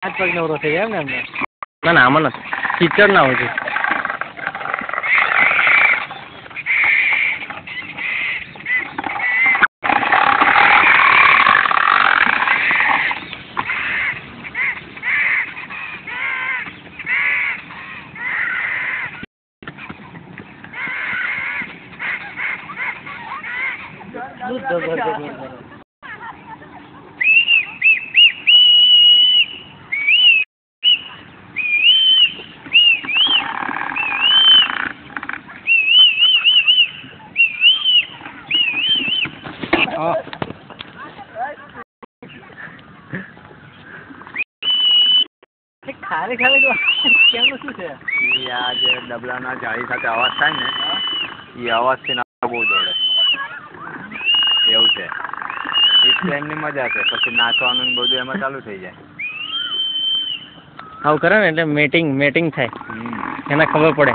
હાથ પગ નવરો થઈ જાય એમ ને એમને? ના ના આમાં નથી, કીચડ ના હોય છે. ખાલી ખાલી કેમનું શું છે? આ જે ડબલાના જાળી સાથે અવાજ થાય ને એ અવાજથી ના બહુ દોડે એવું છે. એક ટાઈમની મજા છે, પછી નાચવાનું બધું એમાં ચાલુ થઈ જાય. આવું કરે ને એટલે મેટિંગ થાય, એને ખબર પડે.